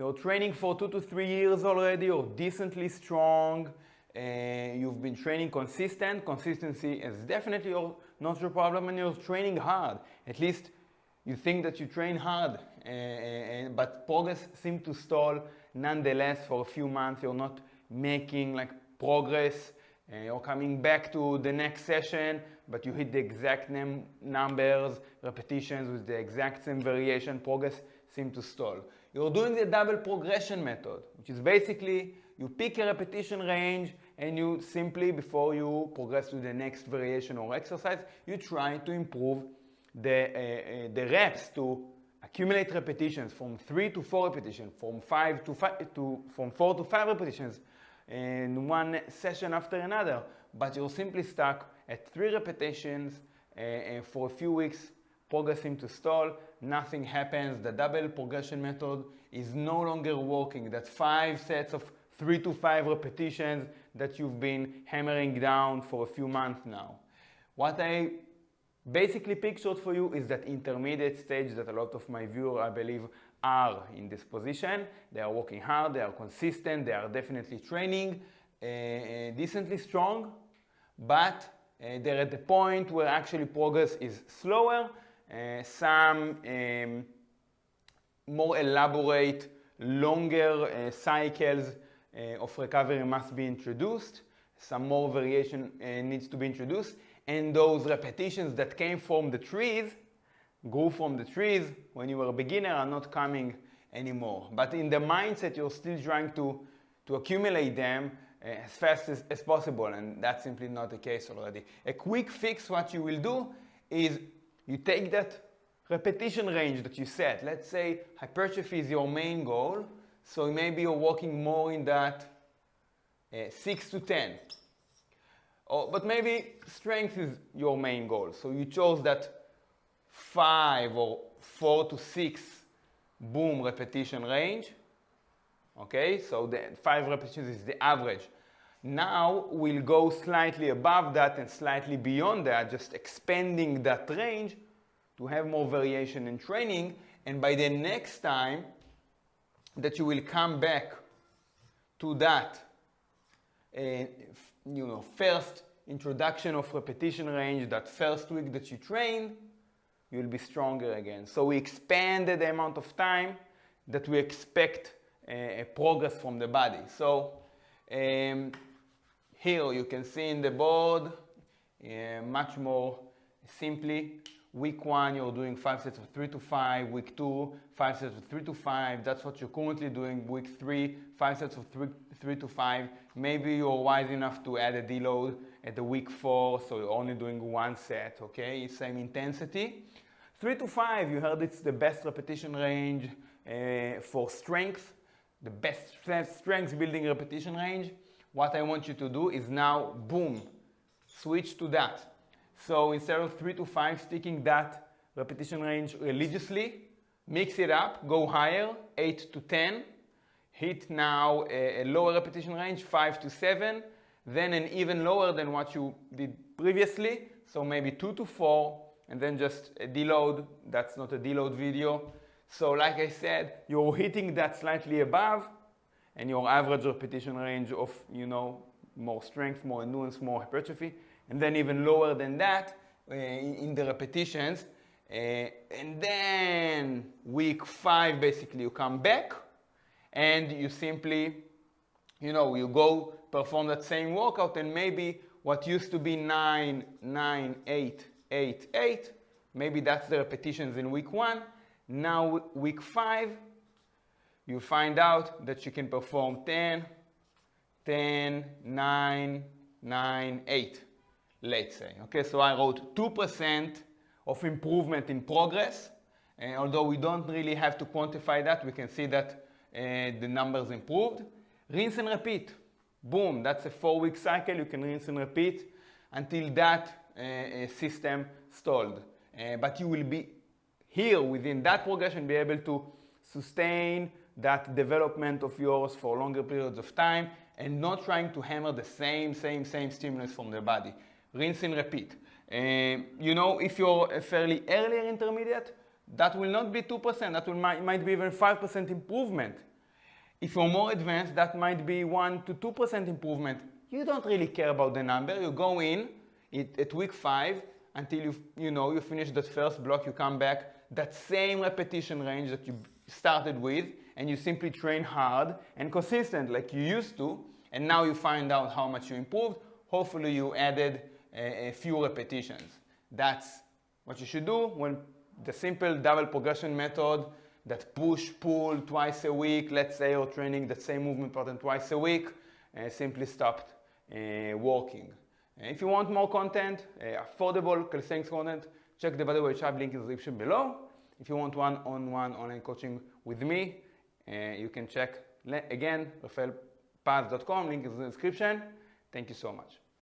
you're training for 2 to 3 years already, or decently strong, you've been training consistent. Consistency is definitely not your problem, and you're training hard. At least you think that you train hard, but progress seems to stall nonetheless. For a few months you're not making like progress. You're coming back to the next session, but you hit the exact numbers, repetitions with the exact same variation. Progress seems to stall. You're doing the double progression method, which is basically you pick a repetition range and you simply, before you progress to the next variation or exercise, you try to improve the reps, to accumulate repetitions from 3 to 4 repetitions, from 4 to 5 repetitions in one session after another. But you're simply stuck at 3 repetitions for a few weeks. Progress seems to stall, nothing happens. The double progression method is no longer working. That 5 sets of 3 to 5 repetitions that you've been hammering down for a few months now. What I basically pictured for you is that intermediate stage that a lot of my viewers, I believe, are in this position. They are working hard, they are consistent, they are definitely training decently strong, but they're at the point where actually progress is slower. Some more elaborate, longer cycles of recovery must be introduced. Some more variation needs to be introduced. And those repetitions that came from the trees, grew from the trees when you were a beginner, are not coming anymore. But in the mindset, you're still trying to accumulate them as fast as possible, and that's simply not the case already. A quick fix, what you will do is you take that repetition range that you set. Let's say hypertrophy is your main goal, so maybe you're working more in that 6 to 10. But maybe strength is your main goal, so you chose that 5 or 4 to 6 boom repetition range. Okay, so the 5 repetitions is the average. Now we'll go slightly above that and slightly beyond that, just expanding that range to have more variation in training. And by the next time that you will come back to that first introduction of repetition range, that first week that you trained, you'll be stronger again. So we expanded the amount of time that we expect progress from the body. So here you can see in the board much more simply. Week 1 you're doing 5 sets of 3 to 5. Week 2, 5 sets of 3 to 5. That's what you're currently doing. Week 3, 5 sets of 3 to 5. Maybe you're wise enough to add a deload at the week 4, so you're only doing 1 set, okay? Same intensity. 3 to 5, you heard it's the best repetition range for strength, the best strength building repetition range. What I want you to do is now, boom, switch to that. So instead of 3 to 5, sticking that repetition range religiously, mix it up, go higher, 8 to 10. Hit now a lower repetition range, 5 to 7. Then an even lower than what you did previously. So maybe 2 to 4, and then just a deload. That's not a deload video. So like I said, you're hitting that slightly above, and your average repetition range of, more strength, more endurance, more hypertrophy, and then even lower than that in the repetitions. And then week 5, basically, you come back and you simply, you go perform that same workout, and maybe what used to be 9, 9, 8, 8, 8, maybe that's the repetitions in week 1. Now week 5, you find out that you can perform 10, 10, 9, 9, 8, let's say. Okay, so I wrote 2% of improvement in progress. Although we don't really have to quantify that, we can see that the numbers improved. Rinse and repeat. Boom, that's a 4-week cycle. You can rinse and repeat until that system stalled. But you will be here within that progression, be able to sustain that development of yours for longer periods of time and not trying to hammer the same stimulus from the body. Rinse and repeat. If you're a fairly earlier intermediate, that will not be 2%. That might be even 5% improvement. If you're more advanced, that might be 1 to 2% improvement. You don't really care about the number. You go in at week 5 until you finish that first block. You come back, that same repetition range that you started with, and you simply train hard and consistent like you used to, and now you find out how much you improved. Hopefully you added a few repetitions. That's what you should do when the simple double progression method that push-pull twice a week, let's say you're training the same movement pattern twice a week, simply stopped working. If you want more content, affordable calisthenics content, check the video tab link in the description below. If you want one-on-one online coaching with me, you can check again, refaelpaz.com, link is in the description. Thank you so much.